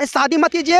अरे शादी मत कीजिए,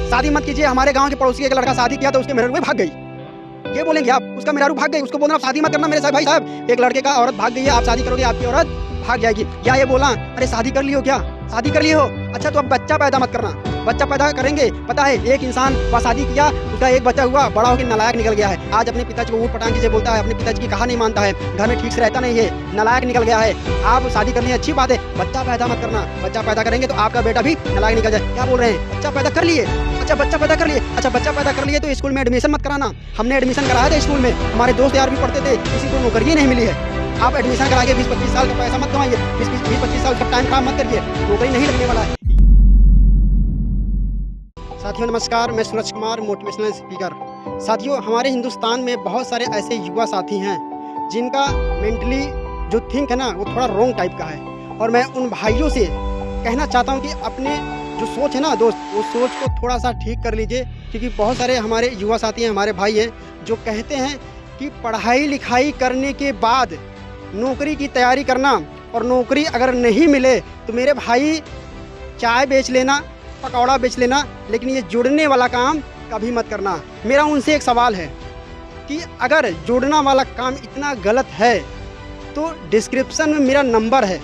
शादी मत कीजिए। हमारे गांव के पड़ोसी एक लड़का शादी किया तो उसके मेहरारू भाग गई। ये बोलेंगे आप, उसका मेहरारू भाग गई, उसको बोलना शादी मत करना मेरे साथ। भाई साहब, एक लड़के का औरत भाग गई है, आप शादी करोगे आपकी औरत भाग जाएगी। या ये बोला अरे शादी कर ली हो क्या, शादी कर ली हो, अच्छा तो अब बच्चा पैदा मत करना। बच्चा पैदा करेंगे, पता है एक इंसान वह शादी किया, उसका एक बच्चा हुआ, बड़ा होकर नालायक निकल गया है। आज अपने पिताजी को ऊट पटांग से बोलता है, अपने पिताजी की कहा नहीं मानता है, घर में ठीक से रहता नहीं है, नालायक निकल गया है। आप शादी करनी अच्छी बात है, बच्चा पैदा मत करना। बच्चा पैदा करेंगे तो आपका बेटा भी नालायक निकल जाए। क्या बोल रहे हैं, बच्चा पैदा कर लिए, अच्छा बच्चा पैदा कर लिए, अच्छा बच्चा पैदा कर लिए तो स्कूल में एडमिशन मत कराना। हमने एडमिशन कराया था स्कूल में, हमारे दोस्त यार भी पढ़ते थे, किसी को नौकरी नहीं मिली है। आप एडमिशन करा के 20-25 साल का पैसा मत कमाइए, 20-25 साल का टाइम खराब मत करिए, नौकरी नहीं लगने वाला है। साथियों नमस्कार, मैं सूरज कुमार, मोटिवेशनल स्पीकर। साथियों, हमारे हिंदुस्तान में बहुत सारे ऐसे युवा साथी हैं जिनका मेंटली जो थिंक है ना वो थोड़ा रॉन्ग टाइप का है। और मैं उन भाइयों से कहना चाहता हूं कि अपने जो सोच है ना दोस्त, वो सोच को थोड़ा सा ठीक कर लीजिए। क्योंकि बहुत सारे हमारे युवा साथी हैं, हमारे भाई हैं जो कहते हैं कि पढ़ाई लिखाई करने के बाद नौकरी की तैयारी करना, और नौकरी अगर नहीं मिले तो मेरे भाई चाय बेच लेना, पकौड़ा बेच लेना, लेकिन ये जुड़ने वाला काम कभी मत करना। मेरा उनसे एक सवाल है कि अगर जुड़ना वाला काम इतना गलत है तो डिस्क्रिप्शन में मेरा नंबर है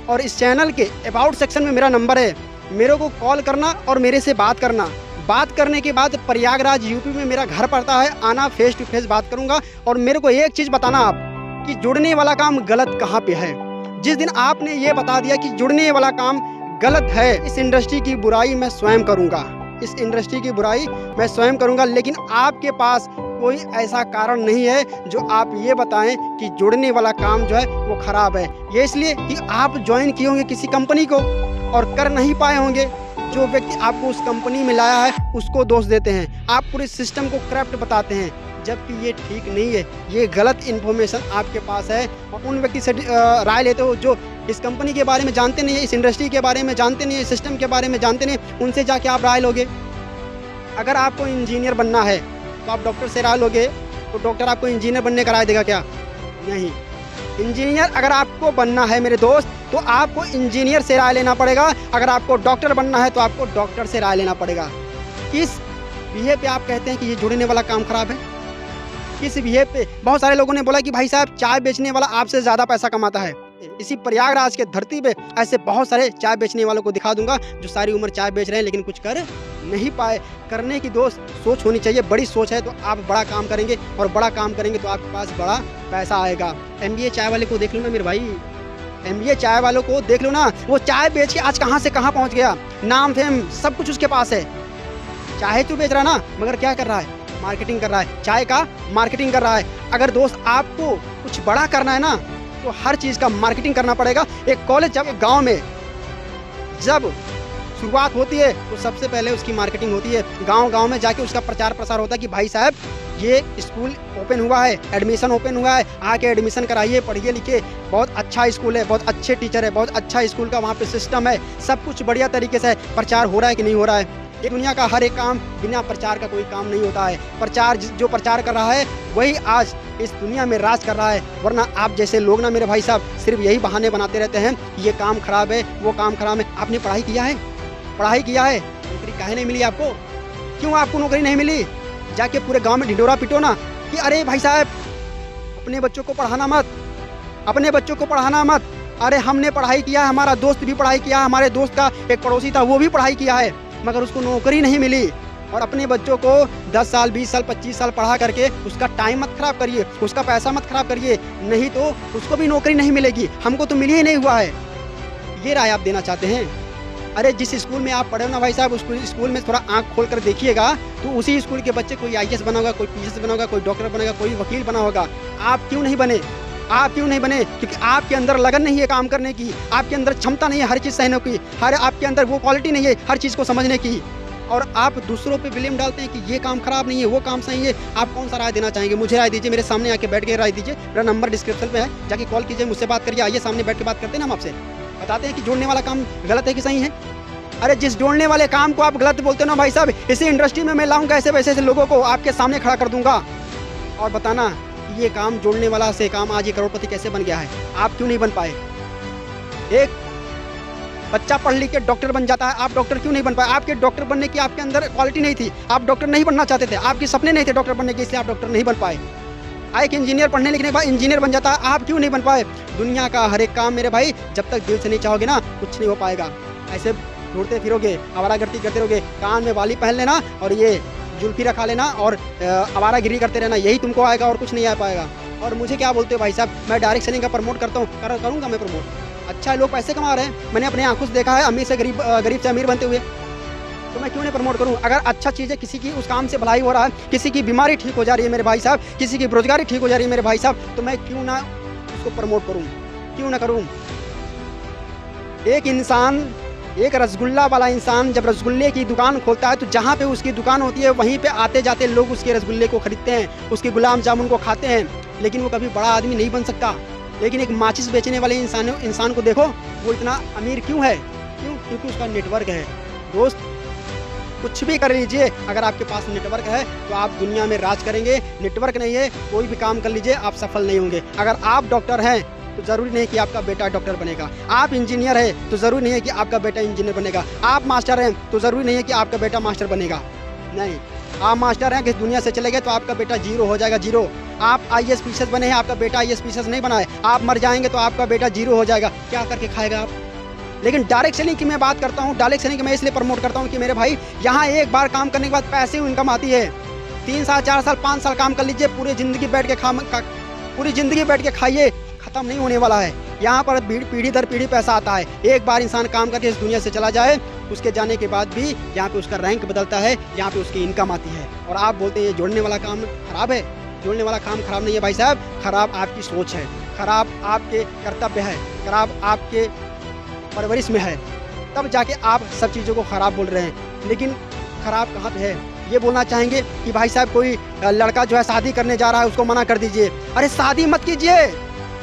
और इस चैनल के अबाउट सेक्शन में मेरा नंबर है, मेरे को कॉल करना और मेरे से बात करना। बात करने के बाद प्रयागराज यूपी में मेरा घर पड़ता है, आना, फेस टू फेस बात करूंगा। और मेरे को एक चीज़ बताना आप कि जुड़ने वाला काम गलत कहाँ पे है। जिस दिन आपने ये बता दिया कि जुड़ने वाला काम गलत है, इस इंडस्ट्री की बुराई मैं स्वयं करूंगा, इस इंडस्ट्री की बुराई मैं स्वयं करूंगा। लेकिन आपके पास कोई ऐसा कारण नहीं है जो आप ये बताएं कि जुड़ने वाला काम जो है वो खराब है। ये इसलिए कि आप ज्वाइन किए होंगे किसी कंपनी को और कर नहीं पाए होंगे। जो व्यक्ति आपको उस कंपनी में लाया है उसको दोष देते हैं, आप पूरे सिस्टम को करप्ट बताते हैं, जबकि ये ठीक नहीं है। ये गलत इन्फॉर्मेशन आपके पास है। और उन व्यक्ति से राय लेते हो जो इस कंपनी के बारे में जानते नहीं है, इस इंडस्ट्री के बारे में जानते नहीं है, सिस्टम के बारे में जानते नहीं, उनसे जाके आप राय लोगे। अगर आपको इंजीनियर बनना है तो आप डॉक्टर से राय लोगे, तो डॉक्टर आपको इंजीनियर बनने का राय देगा क्या? नहीं। इंजीनियर अगर आपको बनना है मेरे दोस्त तो आपको इंजीनियर से राय लेना पड़ेगा। अगर आपको डॉक्टर बनना है तो आपको डॉक्टर से राय लेना पड़ेगा। किस बिहे पे आप कहते हैं कि ये जुड़ने वाला काम खराब है? किस बिहे पे? बहुत सारे लोगों ने बोला कि भाई साहब चाय बेचने वाला आपसे ज़्यादा पैसा कमाता है। इसी प्रयागराज के धरती पे ऐसे बहुत सारे चाय बेचने वालों को दिखा दूंगा जो सारी उम्र चाय बेच रहे हैं लेकिन कुछ कर नहीं पाए। करने की दोस्त सोच होनी चाहिए, बड़ी सोच है तो आप बड़ा काम करेंगे, और बड़ा काम करेंगे तो आपके पास बड़ा पैसा आएगा। MBA चाय वाले को देख लो ना मेरे भाई, MBA चाय वालों को देख लो ना, वो चाय बेच के आज कहाँ से कहाँ पहुँच गया, नाम फेम सब कुछ उसके पास है। चाय तो बेच रहा ना, मगर क्या कर रहा है? मार्केटिंग कर रहा है, चाय का मार्केटिंग कर रहा है। अगर दोस्त आपको कुछ बड़ा करना है ना तो हर चीज़ का मार्केटिंग करना पड़ेगा। एक कॉलेज जब गांव में जब शुरुआत होती है तो सबसे पहले उसकी मार्केटिंग होती है। गांव-गांव में जाके उसका प्रचार प्रसार होता है कि भाई साहब ये स्कूल ओपन हुआ है, एडमिशन ओपन हुआ है, आके एडमिशन कराइए, पढ़िए लिखिए, बहुत अच्छा स्कूल है, बहुत अच्छे टीचर है, बहुत अच्छा स्कूल का वहाँ पे सिस्टम है, सब कुछ बढ़िया तरीके से प्रचार हो रहा है कि नहीं हो रहा है। ये दुनिया का हर एक काम बिना प्रचार का कोई काम नहीं होता है। प्रचार जो प्रचार कर रहा है वही आज इस दुनिया में राज कर रहा है। वरना आप जैसे लोग ना मेरे भाई साहब सिर्फ यही बहाने बनाते रहते हैं कि ये काम खराब है, वो काम खराब है। आपने पढ़ाई किया है, पढ़ाई किया है, नौकरी काहे नहीं मिली आपको? क्यों आपको नौकरी नहीं मिली? जाके पूरे गाँव में ढिंढोरा पिटो ना कि अरे भाई साहब अपने बच्चों को पढ़ाना मत, अपने बच्चों को पढ़ाना मत। अरे हमने पढ़ाई किया, हमारा दोस्त भी पढ़ाई किया, हमारे दोस्त का एक पड़ोसी था वो भी पढ़ाई किया है, मगर उसको नौकरी नहीं मिली। और अपने बच्चों को 10 साल 20 साल 25 साल पढ़ा करके उसका टाइम मत खराब करिए, उसका पैसा मत खराब करिए, नहीं तो उसको भी नौकरी नहीं मिलेगी। हमको तो मिली ही नहीं हुआ है। ये राय आप देना चाहते हैं? अरे जिस स्कूल में आप पढ़े हो ना भाई साहब, उस स्कूल में थोड़ा आँख खोल कर देखिएगा तो उसी स्कूल के बच्चे कोई IAS बना होगा, कोई PCS बना होगा, कोई डॉक्टर बनेगा, कोई वकील बना होगा। आप क्यों नहीं बने? आप क्यों नहीं बने? क्योंकि आपके अंदर लगन नहीं है काम करने की, आपके अंदर क्षमता नहीं है हर चीज़ सहने की, आपके अंदर वो क्वालिटी नहीं है हर चीज़ को समझने की। और आप दूसरों पे ब्लेम डालते हैं कि ये काम खराब नहीं है, वो काम सही है। आप कौन सा राय देना चाहेंगे? मुझे राय दीजिए, मेरे सामने आके बैठ के राय दीजिए। मेरा नंबर डिस्क्रिप्शन पे है, जाके कॉल कीजिए, मुझसे बात करिए, आइए सामने बैठ के बात करते हैं ना, हम आपसे बताते हैं कि जोड़ने वाला काम गलत है कि सही है। अरे जिस जोड़ने वाले काम को आप गलत बोलते हो ना भाई साहब, इसी इंडस्ट्री में मैं लाऊंगा ऐसे वैसे लोगों को आपके सामने खड़ा कर दूंगा और बताना कि ये काम जोड़ने वाला से काम आज ये करोड़पति कैसे बन गया है। आप क्यों नहीं बन पाए? एक बच्चा पढ़ लिख के डॉक्टर बन जाता है, आप डॉक्टर क्यों नहीं बन पाए? आपके डॉक्टर बनने की आपके अंदर क्वालिटी नहीं थी, आप डॉक्टर नहीं बनना चाहते थे, आपके सपने नहीं थे डॉक्टर बनने के, इसलिए आप डॉक्टर नहीं बन पाए। एक इंजीनियर पढ़ने लिखने के बाद इंजीनियर बन जाता है, आप क्यों नहीं बन पाए? दुनिया का हर एक काम मेरे भाई जब तक दिल से नहीं चाहोगे ना, कुछ नहीं हो पाएगा। ऐसे ढूंढते फिरोगे, आवारागर्दी करते रहोगे, कान में बाली पहन लेना और ये जुल्फी रखा लेना और आवारागिरी करते रहना, यही तुमको आएगा और कुछ नहीं आ पाएगा। और मुझे क्या बोलते हो भाई साहब, मैं डायरेक्ट सेलिंग का प्रमोट करता हूँ, करूँगा मैं प्रमोट। अच्छा, लोग पैसे कमा रहे हैं, मैंने अपने आंखों से देखा है अमीर से गरीब से अमीर बनते हुए, तो मैं क्यों नहीं प्रमोट करूं? अगर अच्छा चीज़ है, किसी की उस काम से भलाई हो रहा है, किसी की बीमारी ठीक हो जा रही है मेरे भाई साहब, किसी की बेरोजगारी ठीक हो जा रही है मेरे भाई साहब, तो मैं क्यों ना उसको प्रमोट करूं, क्यों ना करूं? एक इंसान, एक रसगुल्ला वाला इंसान जब रसगुल्ले की दुकान खोलता है तो जहाँ पे उसकी दुकान होती है वहीं पे आते जाते लोग उसके रसगुल्ले को खरीदते हैं, उसके गुलाब जामुन को खाते हैं, लेकिन वो कभी बड़ा आदमी नहीं बन सकता। लेकिन एक माचिस बेचने वाले इंसान को देखो, वो इतना अमीर क्यों है? क्यों? क्योंकि उसका नेटवर्क है। दोस्त, कुछ भी कर लीजिए, अगर आपके पास नेटवर्क है तो आप दुनिया में राज करेंगे। नेटवर्क नहीं है, कोई भी काम कर लीजिए, आप सफल नहीं होंगे। अगर आप डॉक्टर हैं तो ज़रूरी नहीं कि आपका बेटा डॉक्टर बनेगा, आप इंजीनियर है तो ज़रूरी नहीं है कि आपका बेटा इंजीनियर बनेगा, आप मास्टर हैं तो ज़रूरी नहीं है कि आपका बेटा मास्टर बनेगा। नहीं, आप मास्टर हैं कि दुनिया से चले गए तो आपका बेटा जीरो हो जाएगा, जीरो। आप IAS पीसीएस बने हैं, आपका बेटा IAS पीसीएस नहीं बना है, आप मर जाएंगे तो आपका बेटा जीरो हो जाएगा, क्या करके खाएगा आप? लेकिन डायरेक्ट सेलिंग की मैं बात करता हूँ, डायरेक्ट सेलिंग की मैं इसलिए प्रमोट करता हूँ कि मेरे भाई यहाँ एक बार काम करने के बाद पैसिव इनकम आती है। 3 साल 4 साल 5 साल काम कर लीजिए, पूरी ज़िंदगी बैठ के खाइए, ख़त्म नहीं होने वाला है। यहाँ पर पीढ़ी दर पीढ़ी पैसा आता है। एक बार इंसान काम करके इस दुनिया से चला जाए, उसके जाने के बाद भी यहाँ पे उसका रैंक बदलता है, यहाँ पे उसकी इनकम आती है। और आप बोलते हैं ये जोड़ने वाला काम खराब है। जोड़ने वाला काम खराब नहीं है भाई साहब, खराब आपकी सोच है, खराब आपके कर्तव्य है, खराब आपके परवरिश में है, तब जाके आप सब चीज़ों को ख़राब बोल रहे हैं। लेकिन ख़राब कहाँ पे है? ये बोलना चाहेंगे कि भाई साहब कोई लड़का जो है शादी करने जा रहा है उसको मना कर दीजिए। अरे शादी मत कीजिए,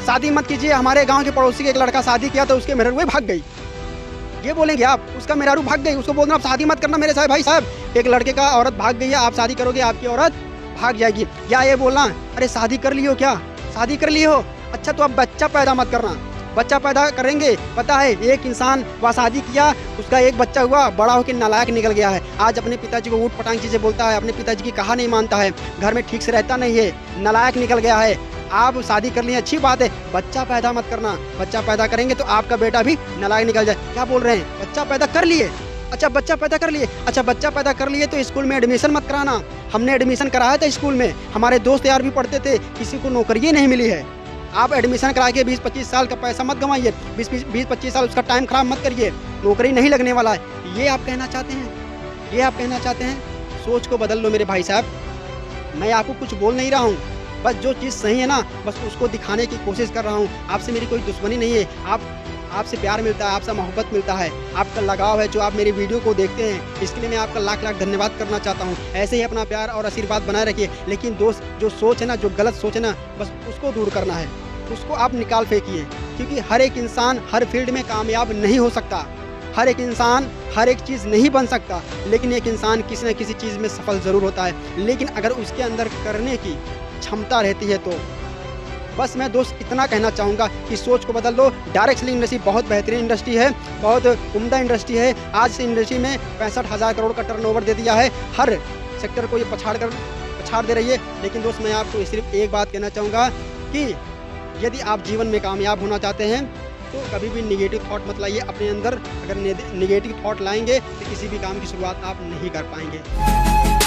शादी मत कीजिए। हमारे गांव के पड़ोसी के एक लड़का शादी किया तो उसके मेहरारू भाग गई, ये बोलेंगे आप? उसका मेहरारू भाग गई, उसको बोलना आप शादी मत करना मेरे साहब। भाई साहब, एक लड़के का औरत भाग गई है, आप शादी करोगे आपकी औरत भाग जाएगी। या ये बोलना अरे शादी कर लियो, क्या शादी कर लिए हो? अच्छा तो अब बच्चा पैदा मत करना, बच्चा पैदा करेंगे। पता है एक इंसान वह शादी किया, उसका एक बच्चा हुआ, बड़ा होकर नालायक निकल गया है। आज अपने पिताजी को ऊट पटांग चीज़ें बोलता है, अपने पिताजी की कहा नहीं मानता है, घर में ठीक से रहता नहीं है, नालायक निकल गया है। आप शादी कर लिए अच्छी बात है, बच्चा पैदा मत करना। बच्चा पैदा करेंगे तो आपका बेटा भी नालायक निकल जाए। क्या बोल रहे हैं? बच्चा पैदा कर लिए? अच्छा बच्चा पैदा कर लिए, अच्छा बच्चा पैदा कर लिए तो स्कूल में एडमिशन मत कराना। हमने एडमिशन कराया था स्कूल में, हमारे दोस्त यार भी पढ़ते थे, किसी को नौकरी नहीं मिली है। आप एडमिशन करा के 20-25 साल का पैसा मत गंवाइए, 20-25 साल उसका टाइम खराब मत करिए, नौकरी नहीं लगने वाला है। ये आप कहना चाहते हैं? ये आप कहना चाहते हैं? सोच को बदल लो मेरे भाई साहब। मैं आपको कुछ बोल नहीं रहा हूँ, बस जो चीज़ सही है ना बस उसको दिखाने की कोशिश कर रहा हूँ। आपसे मेरी कोई दुश्मनी नहीं है, आपसे प्यार मिलता है, आपसे मोहब्बत मिलता है, आपका लगाव है जो आप मेरी वीडियो को देखते हैं, इसके लिए मैं आपका लाख लाख धन्यवाद करना चाहता हूँ। ऐसे ही अपना प्यार और आशीर्वाद बनाए रखिए। लेकिन दोस्त, जो सोच है ना, जो गलत सोच है ना, बस उसको दूर करना है, उसको आप निकाल फेंकिए। क्योंकि हर एक इंसान हर फील्ड में कामयाब नहीं हो सकता, हर एक इंसान हर एक चीज़ नहीं बन सकता, लेकिन एक इंसान किसी न किसी चीज़ में सफल ज़रूर होता है। लेकिन अगर उसके अंदर करने की क्षमता रहती है तो बस मैं दोस्त इतना कहना चाहूँगा कि सोच को बदल दो। डायरेक्ट सेलिंग इंडस्ट्री बहुत बेहतरीन इंडस्ट्री है, बहुत उम्दा इंडस्ट्री है। आज इस इंडस्ट्री में 65,000 करोड़ का टर्नओवर दे दिया है, हर सेक्टर को ये पछाड़ दे रही है। लेकिन दोस्त, मैं आपको सिर्फ एक बात कहना चाहूँगा कि यदि आप जीवन में कामयाब होना चाहते हैं तो कभी भी निगेटिव थॉट मत लाइए अपने अंदर। अगर निगेटिव थॉट लाएंगे तो किसी भी काम की शुरुआत आप नहीं कर पाएंगे।